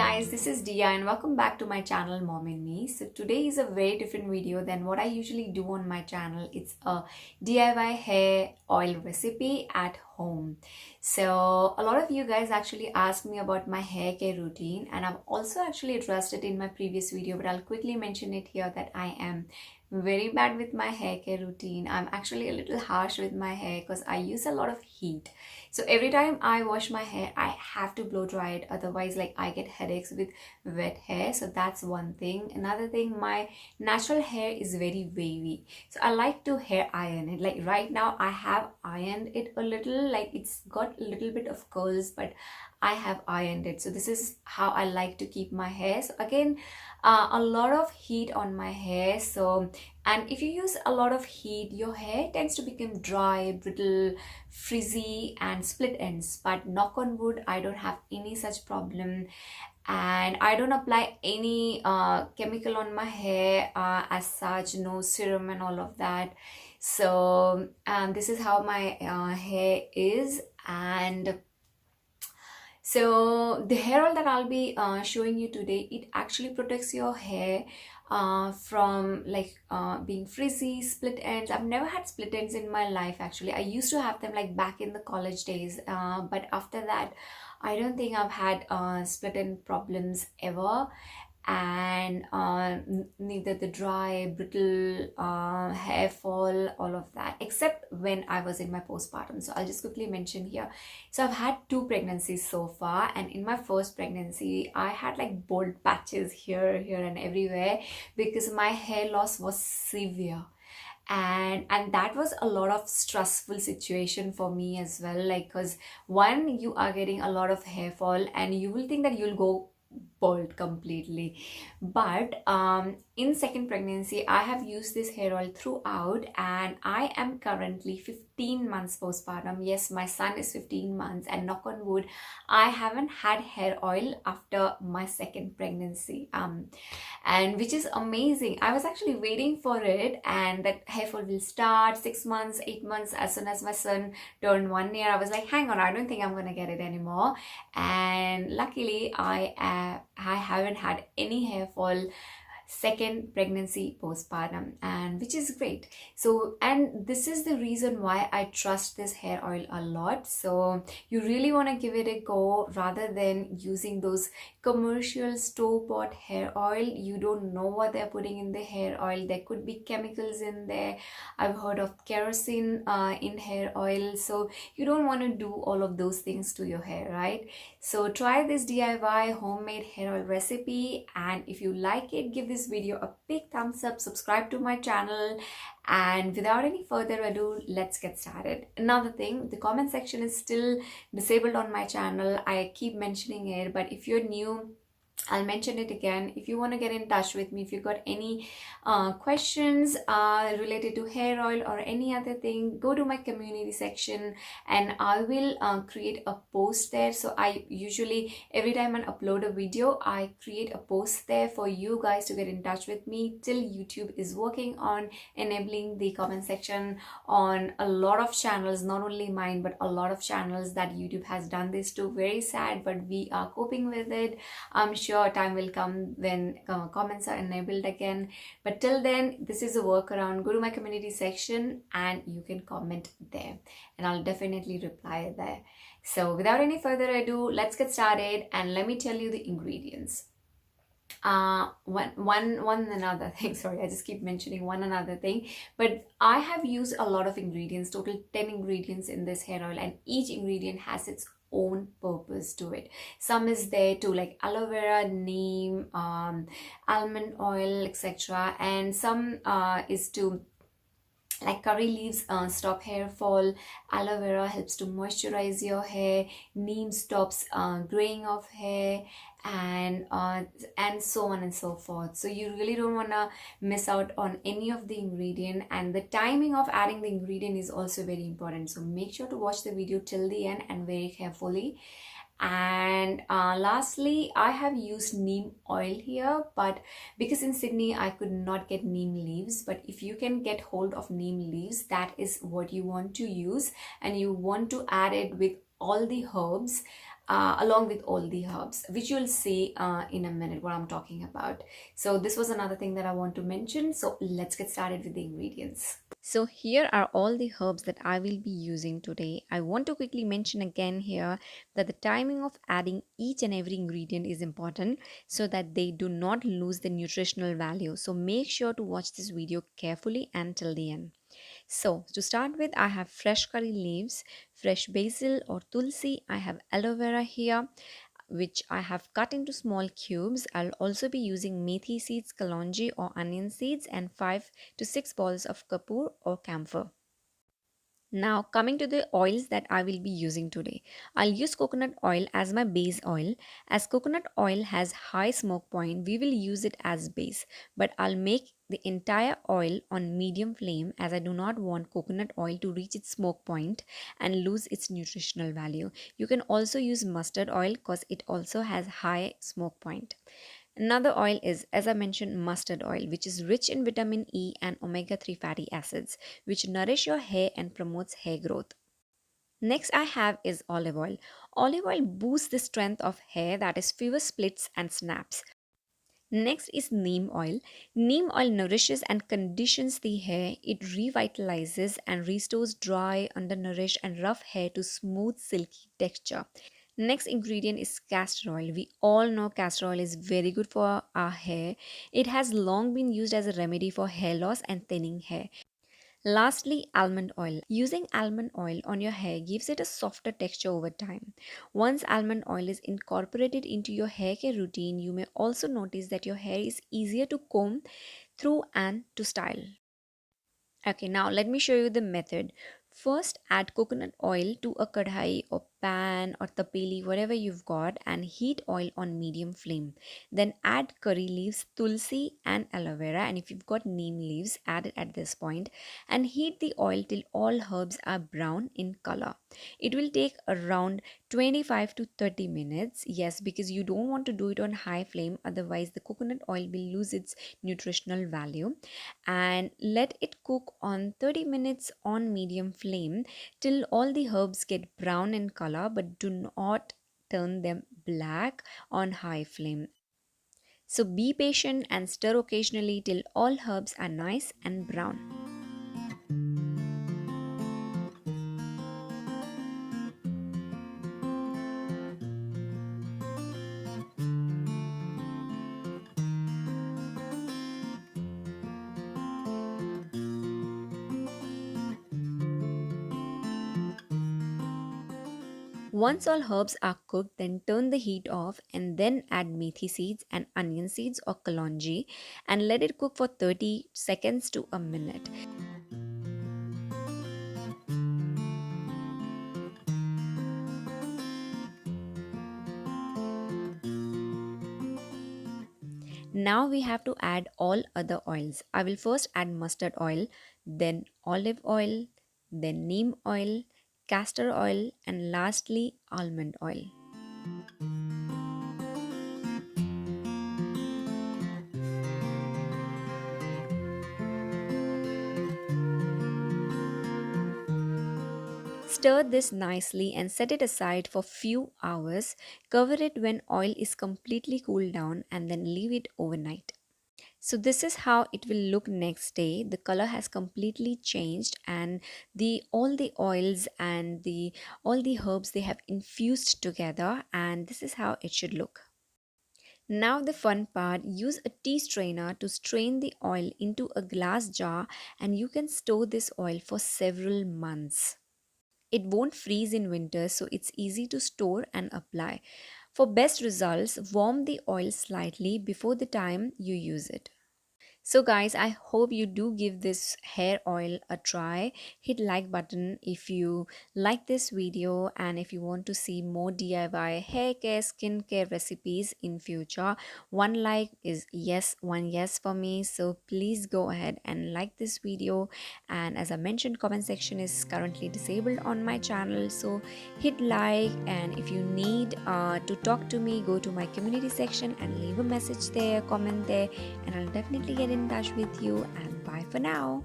guys, this is Dia and welcome back to my channel Mom and Me. So today is a very different video than what I usually do on my channel. It's a DIY hair oil recipe at home. So a lot of you guys actually asked me about my hair care routine, and I've also actually addressed it in my previous video, but I'll quickly mention it here that I am very bad with my hair care routine. I'm actually a little harsh with my hair because I use a lot of heat. So every time I wash my hair, I have to blow dry it. Otherwise, like, I get headaches with wet hair. So that's one thing. Another thing, my natural hair is very wavy. So I like to hair iron it. Like right now, I have ironed it a little. Like it's got a little bit of curls, but I have ironed it. So this is how I like to keep my hair. So again, a lot of heat on my hair. So, and if you use a lot of heat, your hair tends to become dry, brittle, frizzy and split ends. But knock on wood, I don't have any such problem, and I don't apply any chemical on my hair as such, no serum and all of that. So this is how my hair is. And so the hair oil that I'll be showing you today, it actually protects your hair from being frizzy, split ends. I've never had split ends in my life actually. I used to have them like back in the college days, but after that I don't think I've had split end problems ever. And neither the dry, brittle hair fall, all of that, except when I was in my postpartum. So I'll just quickly mention here. So I've had 2 pregnancies so far, and in my first pregnancy I had like bald patches here and everywhere because my hair loss was severe. And that was a lot of stressful situation for me as well, like, because one, you are getting a lot of hair fall and you will think that you'll go bald completely. But in second pregnancy I have used this hair oil throughout, and I am currently 15 months postpartum. Yes, my son is 15 months, and knock on wood, I haven't had hair oil after my second pregnancy, and which is amazing. I was actually waiting for it, and that hair fall will start 6 months, 8 months. As soon as my son turned 1 year, I was like, hang on, I don't think I'm gonna get it anymore. And luckily I haven't had any hair fall second pregnancy postpartum, and which is great. So, and this is the reason why I trust this hair oil a lot. So you really want to give it a go rather than using those commercial store-bought hair oil. You don't know what they're putting in the hair oil. There could be chemicals in there. I've heard of kerosene in hair oil. So you don't want to do all of those things to your hair, right? So try this DIY homemade hair oil recipe, and if you like it, give this video a big thumbs up, subscribe to my channel, and without any further ado, let's get started. Another thing, the comment section is still disabled on my channel. I keep mentioning it, but if you're new, I'll mention it again. If you want to get in touch with me, if you've got any questions related to hair oil or any other thing, go to my community section and I will create a post there. So I usually, every time I upload a video, I create a post there for you guys to get in touch with me. Till YouTube is working on enabling the comment section on a lot of channels, not only mine, but a lot of channels that YouTube has done this to. Very sad, but we are coping with it. I'm sure time will come when comments are enabled again, but till then, this is a workaround. Go to my community section and you can comment there, and I'll definitely reply there. So without any further ado, let's get started, and let me tell you the ingredients. One another thing, sorry, I just keep mentioning one another thing, but I have used a lot of ingredients, total 10 ingredients in this hair oil, and each ingredient has its own purpose to it. Some is there to like aloe vera, neem, almond oil, etc., and some is to like curry leaves stop hair fall, aloe vera helps to moisturize your hair, neem stops graying of hair, and so on and so forth. So you really don't want to miss out on any of the ingredient, and the timing of adding the ingredient is also very important. So make sure to watch the video till the end and very carefully. And lastly, I have used neem oil here, but because in Sydney I could not get neem leaves, but if you can get hold of neem leaves, that is what you want to use, and you want to add it with all the herbs along with all the herbs, which you'll see in a minute what I'm talking about. So this was another thing that I want to mention. So let's get started with the ingredients. So here are all the herbs that I will be using today. I want to quickly mention again here that the timing of adding each and every ingredient is important so that they do not lose the nutritional value. So make sure to watch this video carefully until the end. So to start with, I have fresh curry leaves, fresh basil or tulsi. I have aloe vera here, which I have cut into small cubes. I'll also be using methi seeds, kalonji or onion seeds, and 5 to 6 balls of karpur or camphor. Now, coming to the oils that I will be using today. I'll use coconut oil as my base oil. As coconut oil has high smoke point, we will use it as base. But I'll make the entire oil on medium flame as I do not want coconut oil to reach its smoke point and lose its nutritional value. You can also use mustard oil because it also has high smoke point. Another oil is, as I mentioned, mustard oil, which is rich in vitamin E and omega 3 fatty acids, which nourish your hair and promotes hair growth. Next I have is olive oil. Olive oil boosts the strength of hair, that is fewer splits and snaps. Next is neem oil. Neem oil nourishes and conditions the hair. It revitalizes and restores dry, undernourished, and rough hair to smooth, silky texture. Next ingredient is castor oil. We all know castor oil is very good for our hair. It has long been used as a remedy for hair loss and thinning hair. Lastly, almond oil. Using almond oil on your hair gives it a softer texture over time. Once almond oil is incorporated into your hair care routine, you may also notice that your hair is easier to comb through and to style. Okay, now let me show you the method. First, add coconut oil to a kadhai or pan or tapeli, whatever you've got, and heat oil on medium flame. Then add curry leaves, tulsi, and aloe vera. And if you've got neem leaves, add it at this point. And heat the oil till all herbs are brown in color. It will take around 25 to 30 minutes. Yes, because you don't want to do it on high flame, otherwise, the coconut oil will lose its nutritional value. And let it cook on 30 minutes on medium flame till all the herbs get brown in color, but do not turn them black on high flame. So be patient and stir occasionally till all herbs are nice and brown. Once all herbs are cooked, then turn the heat off and then add methi seeds and onion seeds or kalonji and let it cook for 30 seconds to a minute. Now we have to add all other oils. I will first add mustard oil, then olive oil, then neem oil, castor oil, and lastly almond oil. Stir this nicely and set it aside for few hours. Cover it when oil is completely cooled down and then leave it overnight. So this is how it will look next day. The color has completely changed and the all the oils and the all the herbs, they have infused together, and this is how it should look. Now the fun part, use a tea strainer to strain the oil into a glass jar and you can store this oil for several months. It won't freeze in winter, so it's easy to store and apply. For best results, warm the oil slightly before the time you use it. So guys, I hope you do give this hair oil a try. Hit like button if you like this video, and if you want to see more DIY hair care, skincare recipes in future, one like is yes, one yes for me. So please go ahead and like this video. And as I mentioned, comment section is currently disabled on my channel, so hit like. And if you need to talk to me, go to my community section and leave a message there, comment there, and I'll definitely get in touch with you. And bye for now.